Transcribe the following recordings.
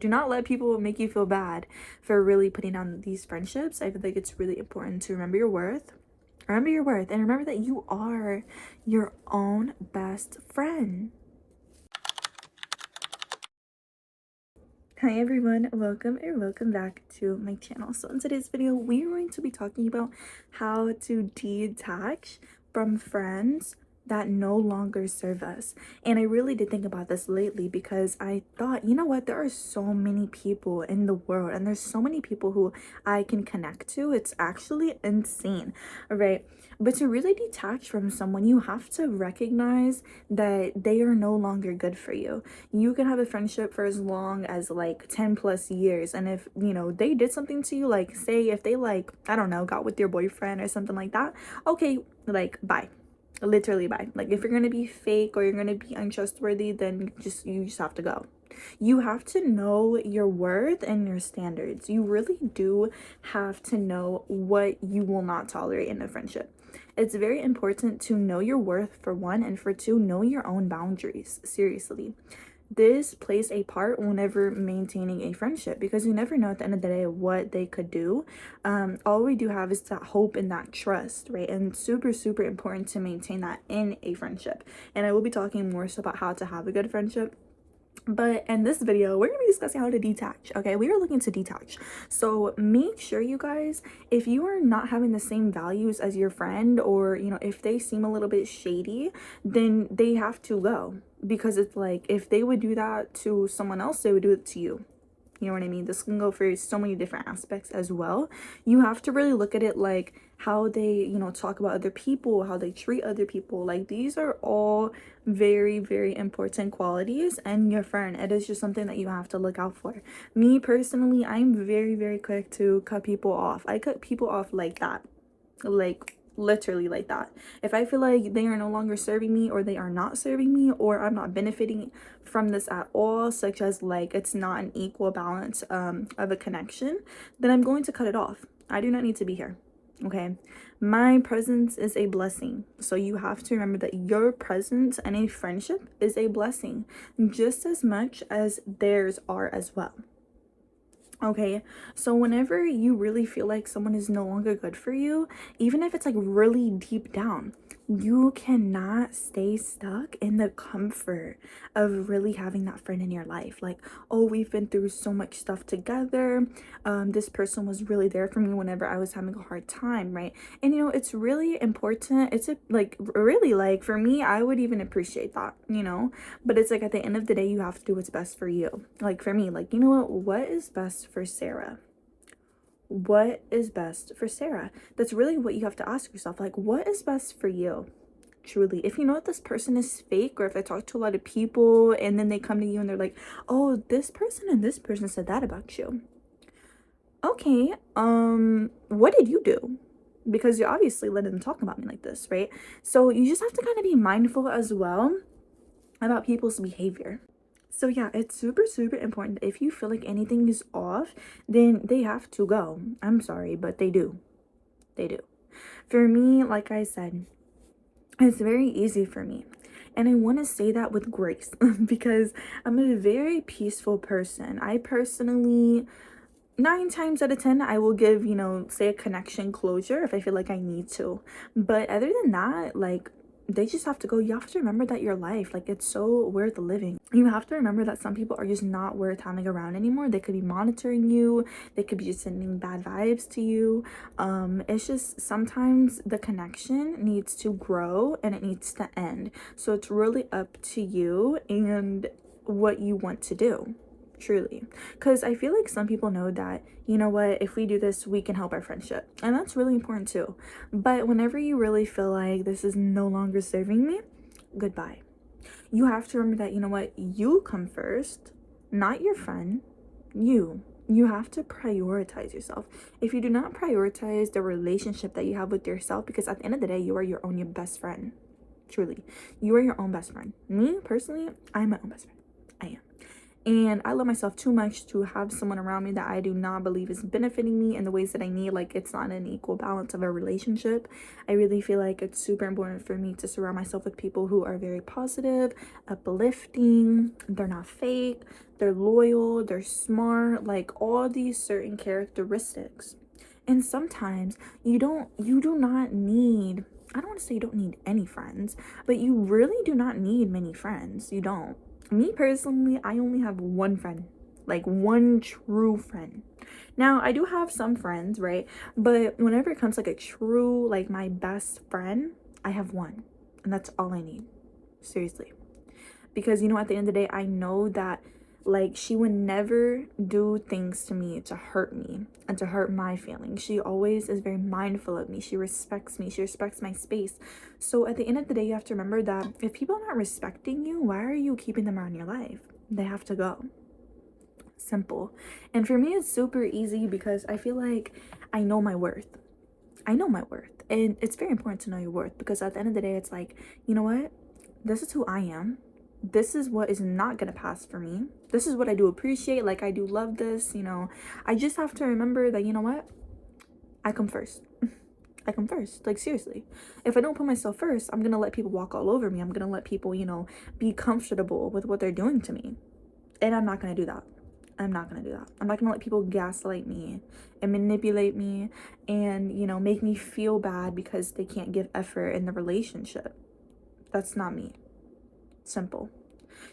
do not let people make you feel bad for really putting down these friendships. I feel like it's really important to remember your worth. Remember your worth, and remember that you are your own best friend. Hi everyone, welcome or welcome back to my channel. So in today's video, we are going to be talking about how to detach from friends that no longer serve us. And I really did think about this lately because I thought, you know what, there are so many people in the world and there's so many people who I can connect to. It's actually insane, right? But to really detach from someone, you have to recognize that they are no longer good for you. You can have a friendship for as long as like 10 plus years, and if you know they did something to you, like say if they like, I don't know, got with your boyfriend or something like that, okay, like bye, literally bye. Like if you're gonna be fake or you're gonna be untrustworthy, then you just have to go. You have to know your worth and your standards. You really do have to know what you will not tolerate in a friendship. It's very important to know your worth, for one, and for two, know your own boundaries. Seriously, this plays a part whenever maintaining a friendship, because you never know at the end of the day what they could do. All we do have is that hope and that trust, right? And super important to maintain that in a friendship. And I will be talking more so about how to have a good friendship, but in this video we're gonna be discussing how to detach. Okay, we are looking to detach, so make sure you guys, if you are not having the same values as your friend, or you know, if they seem a little bit shady, then they have to go. Because it's like, if they would do that to someone else, they would do it to you. You know what I mean? This can go for so many different aspects as well. You have to really look at it like how they, you know, talk about other people, how they treat other people. Like, these are all very important qualities in your friend. It is just something that you have to look out for. Me personally, I'm very quick to cut people off. I cut people off like that. Like, literally like that. If I feel like they are no longer serving me, or they are not serving me, or I'm not benefiting from this at all, such as like it's not an equal balance of a connection, then I'm going to cut it off. I do not need to be here. Okay, my presence is a blessing, so you have to remember that your presence in a friendship is a blessing just as much as theirs are as well. Okay, so whenever you really feel like someone is no longer good for you, even if it's like really deep down, you cannot stay stuck in the comfort of really having that friend in your life. Like, oh, we've been through so much stuff together. This person was really there for me whenever I was having a hard time, right? And you know, it's really important. It's a, like, really, like, for me, I would even appreciate that, you know. But it's like, at the end of the day, you have to do what's best for you. Like, for me, like, you know what is best for Sarah? What is best for Sarah? That's really what you have to ask yourself. Like, what is best for you? Truly, if you know that this person is fake, or if I talk to a lot of people and then they come to you and they're like, oh, this person and this person said that about you. Okay, what did you do? Because you obviously let them talk about me like this, right? So you just have to kind of be mindful as well about people's behavior. So yeah, it's super important. If you feel like anything is off, then they have to go. I'm sorry, but they do. They do. For me, like I said, it's very easy for me. And I want to say that with grace because I'm a very peaceful person. I personally, 9 times out of 10, I will give, you know, say a connection closure if I feel like I need to. But other than that, like, they just have to go. You have to remember that your life, like, it's so worth living. You have to remember that some people are just not worth having around anymore. They could be monitoring you, they could be just sending bad vibes to you. It's just sometimes the connection needs to grow and it needs to end. So it's really up to you and what you want to do. Truly, because I feel like some people know that, you know what, if we do this, we can help our friendship, and that's really important too. But whenever you really feel like this is no longer serving me, goodbye. You have to remember that, you know what, you come first, not your friend. You have to prioritize yourself. If you do not prioritize the relationship that you have with yourself, because at the end of the day, you are your own, your best friend. Truly, you are your own best friend. Me personally, I'm my own best friend. I am. And I love myself too much to have someone around me that I do not believe is benefiting me in the ways that I need. Like, it's not an equal balance of a relationship. I really feel like it's super important for me to surround myself with people who are very positive, uplifting, they're not fake, they're loyal, they're smart, like all these certain characteristics. And sometimes you do not need, I don't want to say you don't need any friends, but you really do not need many friends. You don't. Me personally, I only have one friend, like one true friend. Now, I do have some friends, right? But whenever it comes like a true, like my best friend, I have one. And that's all I need. Seriously. Because, at the end of the day, I know that like she would never do things to me to hurt me and to hurt my feelings. She always is very mindful of me. She respects me. She respects my space. So at the end of the day, you have to remember that if people are not respecting you, why are you keeping them around your life? They have to go. Simple. And for me, it's super easy because I feel like I know my worth. I know my worth. And it's very important to know your worth, because at the end of the day, it's like, you know what? This is who I am. This is what is not gonna pass for me. This is what I do appreciate. Like, I do love this. I just have to remember that, you know what? I come first. I come first. Like, seriously. If I don't put myself first, I'm gonna let people walk all over me. I'm gonna let people, be comfortable with what they're doing to me. And I'm not gonna do that. I'm not gonna do that. I'm not gonna let people gaslight me and manipulate me and, make me feel bad because they can't give effort in the relationship. That's not me. Simple.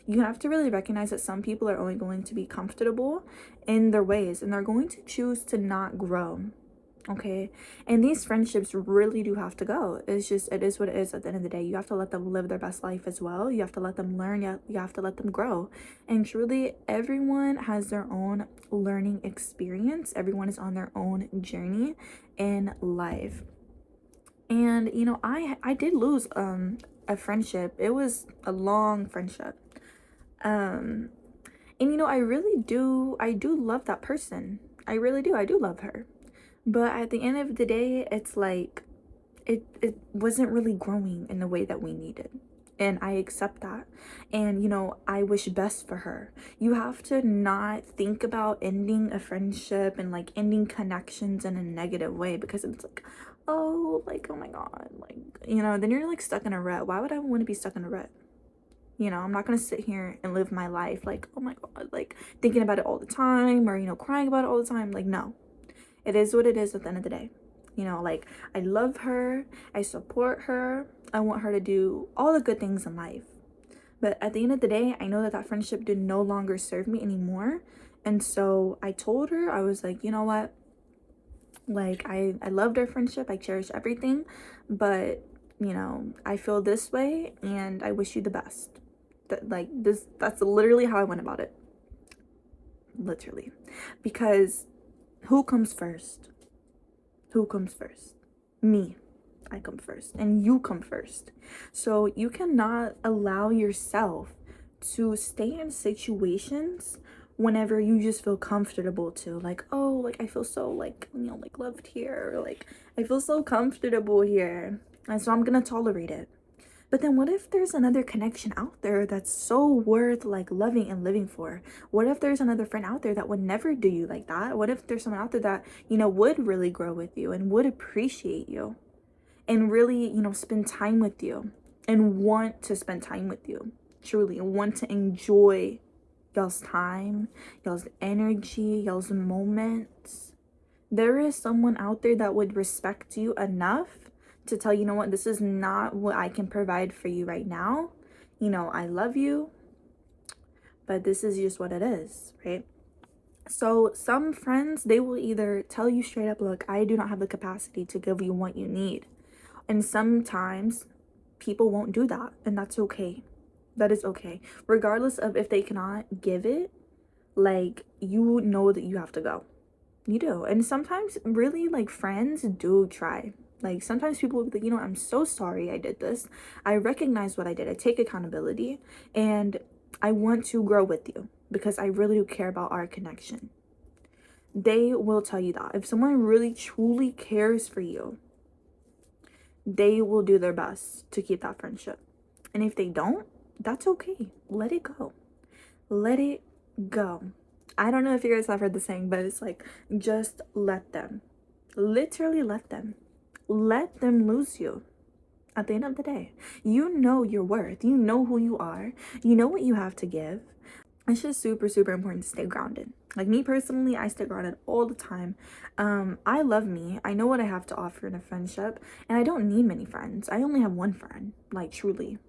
You have to really recognize that some people are only going to be comfortable in their ways and they're going to choose to not grow. Okay. And these friendships really do have to go. It is what it is at the end of the day. You have to let them live their best life as well. You have to let them learn. You have to let them grow. And truly, everyone has their own learning experience. Everyone is on their own journey in life. And I did lose a friendship. It was a long friendship. And I do love that person. I really do. I do love her. But at the end of the day, it's like it wasn't really growing in the way that we needed. And I accept that. And I wish best for her. You have to not think about ending a friendship and like ending connections in a negative way, because it's like, oh my God, like, then you're like stuck in a rut. Why would I want to be stuck in a rut? I'm not gonna sit here and live my life like, oh my God, like thinking about it all the time, or crying about it all the time. Like, no. It is what it is at the end of the day. Like, I love her, I support her, I want her to do all the good things in life. But at the end of the day, I know that that friendship did no longer serve me anymore. And so I told her, I was like, you know what? Like, I loved our friendship, I cherish everything, but I feel this way and I wish you the best. That's literally how I went about it. Literally. Because who comes first? Who comes first? Me. I come first. And you come first. So you cannot allow yourself to stay in situations whenever you just feel comfortable to. Like, oh, like I feel so like loved here. Or, like, I feel so comfortable here. And so I'm gonna tolerate it. But then what if there's another connection out there that's so worth like loving and living for? What if there's another friend out there that would never do you like that? What if there's someone out there that, would really grow with you and would appreciate you and really, spend time with you and want to spend time with you, truly, and want to enjoy y'all's time, y'all's energy, y'all's moments? There is someone out there that would respect you enough to tell you know what, this is not what I can provide for you right now. I love you, but this is just what it is, right? So some friends, they will either tell you straight up, look, I do not have the capacity to give you what you need. And sometimes people won't do that, and that's okay. That is okay. Regardless of if they cannot give it, like, you know that you have to go. You do. And sometimes really like friends do try. Like, sometimes people will be like, I'm so sorry I did this. I recognize what I did. I take accountability and I want to grow with you because I really do care about our connection. They will tell you that. If someone really truly cares for you, they will do their best to keep that friendship. And if they don't, that's okay. Let it go. Let it go. I don't know if you guys have heard the saying, but it's like, just let them. Literally let them lose you. At the end of the day, you know your worth, you know who you are, you know what you have to give. It's just super important to stay grounded. Like me personally, I stay grounded all the time. I love me, I know what I have to offer in a friendship, and I don't need many friends. I only have one friend, like truly,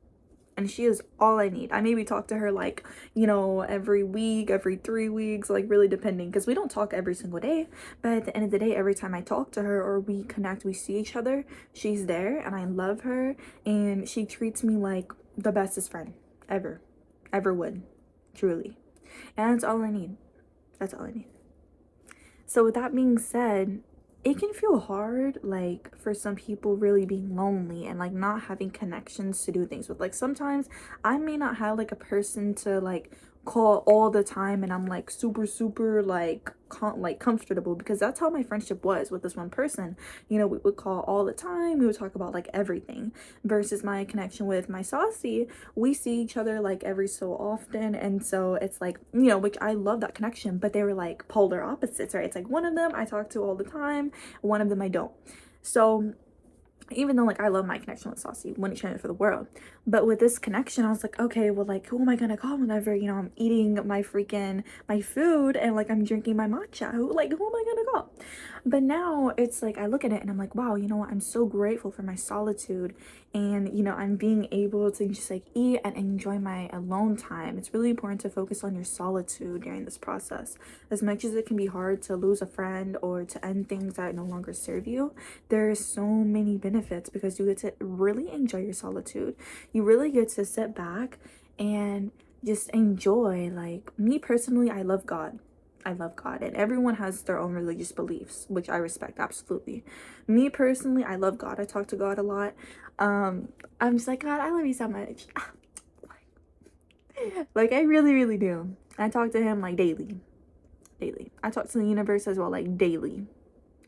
and she is all I need. I maybe talk to her like, you know, every week, every 3 weeks, like really depending, because we don't talk every single day. But at the end of the day, every time I talk to her or we connect, we see each other, she's there and I love her, and she treats me like the bestest friend ever would, truly. And that's all I need. That's all I need. So with that being said, it can feel hard, like for some people, really being lonely and like not having connections to do things with. Like sometimes I may not have like a person to like call all the time, and I'm like super like comfortable, because that's how my friendship was with this one person. You know, we would call all the time, we would talk about like everything, versus my connection with my saucy, we see each other like every so often. And so it's like, you know, which I love that connection, but they were like polar opposites, right? It's like one of them I talk to all the time, one of them I don't. So even though like I love my connection with Saucy, wouldn't change it for the world, but with this connection I was like, okay, well, like who am I gonna call whenever, you know, I'm eating my food and like I'm drinking my matcha? Who am I gonna call? But now it's like I look at it and I'm like, wow, you know what, I'm so grateful for my solitude, and you know, I'm being able to just like eat and enjoy my alone time. It's really important to focus on your solitude during this process. As much as it can be hard to lose a friend or to end things that no longer serve you, there are so many benefits, because you get to really enjoy your solitude. You really get to sit back and just enjoy. Like me personally, I love God. I love God, and everyone has their own religious beliefs, which I respect absolutely. Me personally, I love God. I talk to God a lot. I'm just like, God, I love you so much. Like I really do. I talk to him like daily. I talk to the universe as well, like daily.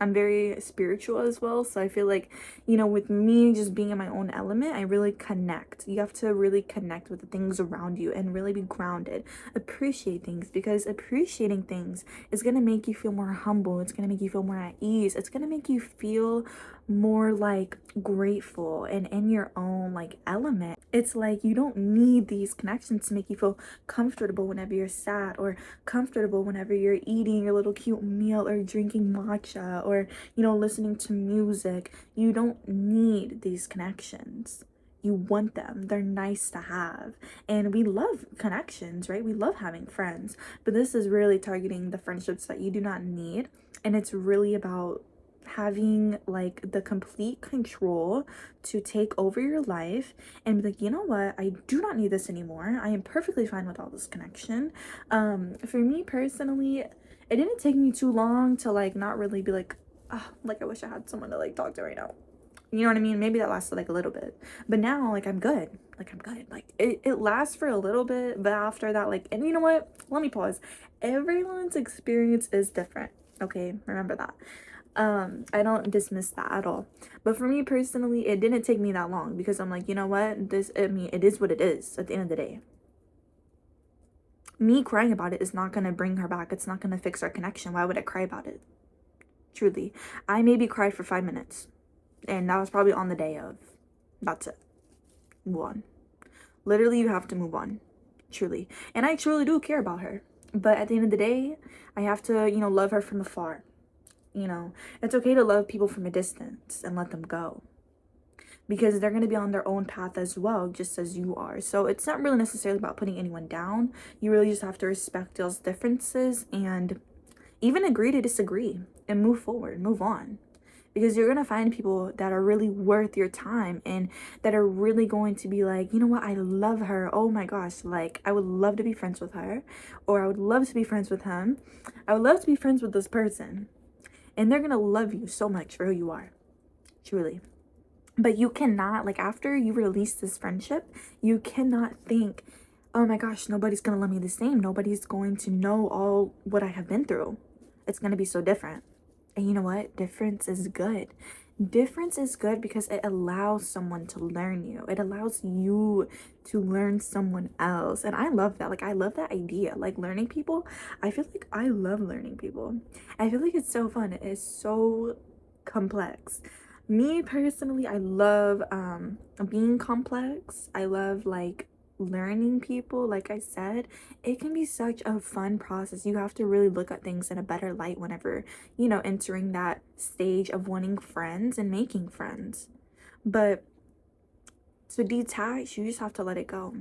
I'm very spiritual as well, so I feel like, you know, with me just being in my own element, I really connect. You have to really connect with the things around you and really be grounded. Appreciate things, because appreciating things is going to make you feel more humble. It's going to make you feel more at ease. It's going to make you feel more like grateful and in your own like element. It's like you don't need these connections to make you feel comfortable whenever you're sad, or comfortable whenever you're eating your little cute meal or drinking matcha, or you know, listening to music. You don't need these connections. You want them. They're nice to have. And we love connections, right? We love having friends. But this is really targeting the friendships that you do not need. And it's really about having like the complete control to take over your life and be like, you know what, I do not need this anymore. I am perfectly fine with all this connection. For me personally, it didn't take me too long to like not really be like, oh, like I wish I had someone to like talk to right now. You know what I mean? Maybe that lasted like a little bit, but now like I'm good. Like it lasts for a little bit, but after that, like, and you know what, let me pause. Everyone's experience is different, okay? Remember that. I don't dismiss that at all, but for me personally, it didn't take me that long, because I'm like, you know what, I mean, it is what it is. At the end of the day, me crying about it is not gonna bring her back. It's not gonna fix our connection. Why would I cry about it? Truly, I maybe cried for 5 minutes, and that was probably on the day of. That's it. Move on. Literally, you have to move on. Truly. And I truly do care about her, but at the end of the day, I have to, you know, love her from afar. You know, it's okay to love people from a distance and let them go, because they're going to be on their own path as well, just as you are. So it's not really necessarily about putting anyone down. You really just have to respect those differences and even agree to disagree and move forward, move on. Because you're going to find people that are really worth your time, and that are really going to be like, you know what, I love her. Oh my gosh, like I would love to be friends with her, or I would love to be friends with him. I would love to be friends with this person. And they're going to love you so much for who you are, truly. But you cannot, like, after you release this friendship, you cannot think, oh my gosh, nobody's gonna love me the same. Nobody's going to know all what I have been through. It's gonna be so different. And you know what? Difference is good. Difference is good because it allows someone to learn you. It allows you to learn someone else. And I love that. Like, I love that idea. Like, learning people. I feel like I love learning people. I feel like it's so fun. It is so complex. Me personally, I love being complex. I love like learning people. Like I said, it can be such a fun process. You have to really look at things in a better light whenever, you know, entering that stage of wanting friends and making friends. But to detach, you just have to let it go.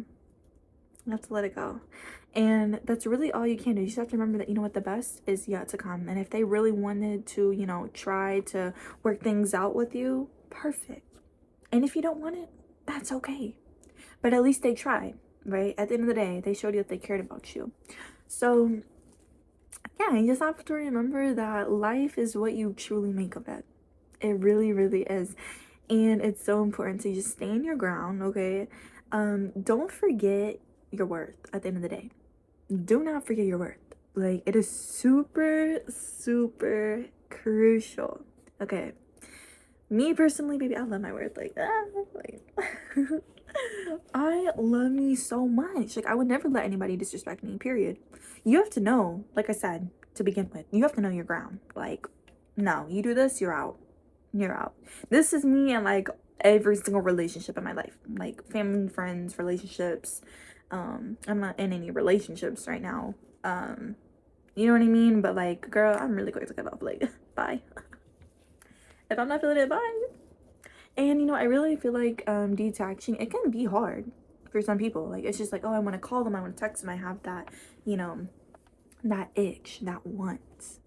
You have to let it go. And that's really all you can do. You just have to remember that, you know what, the best is yet to come. And if they really wanted to, you know, try to work things out with you, perfect. And if you don't want it, that's okay. But at least they tried, right? At the end of the day, they showed you that they cared about you. So yeah, you just have to remember that life is what you truly make of it. It really, really is. And it's so important to just stand your ground, okay? Don't forget your worth at the end of the day. Do not forget your worth. Like, it is super, super crucial. Okay. Me personally, baby, I love my worth. Like I love me so much. Like, I would never let anybody disrespect me, period. You have to know, like I said, to begin with, you have to know your ground. Like, no, you do this, you're out. You're out. This is me in like every single relationship in my life. Like family, friends, relationships. I'm not in any relationships right now. You know what I mean? But like, girl, I'm really quick to cut off. Like, bye. If I'm not feeling it, bye. And you know, I really feel like detaching, it can be hard for some people. Like, it's just like, oh, I want to call them, I want to text them, I have that, you know, that itch, that want.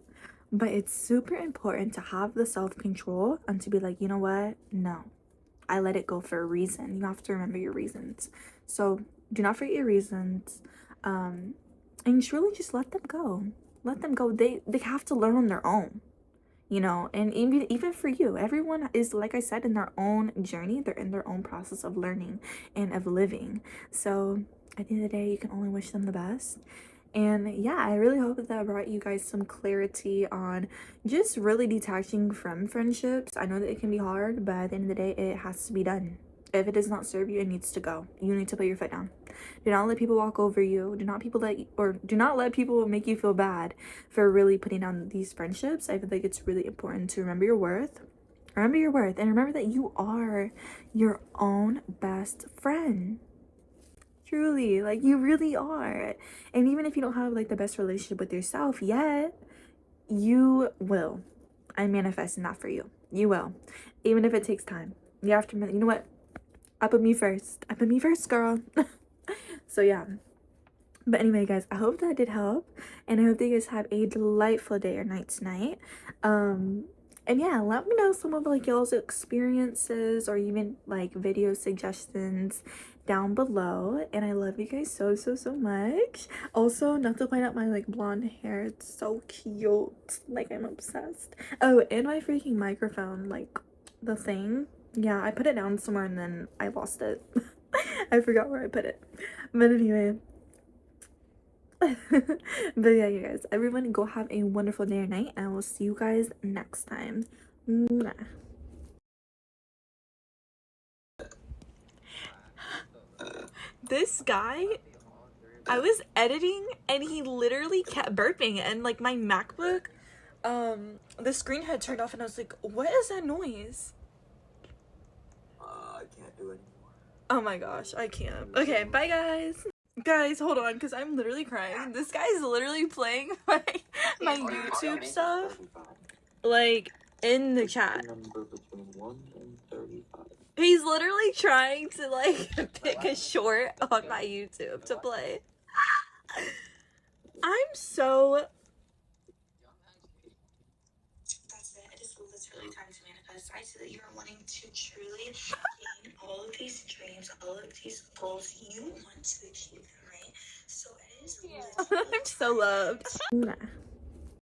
But it's super important to have the self-control and to be like, you know what, no, I let it go for a reason. You have to remember your reasons. So do not forget your reasons, and truly just let them go. Let them go. They have to learn on their own, you know. And even for you, everyone is, like I said, in their own journey. They're in their own process of learning and of living. So at the end of the day, you can only wish them the best. And yeah, I really hope that that brought you guys some clarity on just really detaching from friendships. I know that it can be hard, but at the end of the day, it has to be done. If it does not serve you, it needs to go. You need to put your foot down. Do not let people walk over you. Do not let people make you feel bad for really putting down these friendships. I feel like it's really important to remember your worth. Remember your worth, and remember that you are your own best friend. Truly, like, you really are. And even if you don't have like the best relationship with yourself yet, you will. I'm manifesting that for you. You will. Even if it takes time. You have to, you know what? I put me first. I put me first, girl. So yeah. But anyway, guys, I hope that did help. And I hope that you guys have a delightful day or night tonight. And yeah, let me know some of like y'all's experiences or even like video suggestions down below. And I love you guys so, so, so much. Also, not to point out my like blonde hair, it's so cute. Like, I'm obsessed. Oh, and my freaking microphone, like the thing. Yeah, I put it down somewhere and then I lost it. I forgot where I put it. But anyway. But yeah, you guys, everyone go have a wonderful day or night, and I will see you guys next time. Mwah. This guy, I was editing and he literally kept burping, and like my MacBook, the screen had turned off, and I was like, what is that noise? I can't do it anymore. Oh my gosh, I can't. Okay, bye guys. Guys, hold on, because I'm literally crying. This guy's literally playing my YouTube stuff, like, in the chat. He's literally trying to, like, pick a short on my YouTube to play. I'm so... That's it. It is literally time to manifest. I see that you are wanting to truly gain all of these dreams, all of these goals. You want to achieve them, right? So it is literally I'm so loved.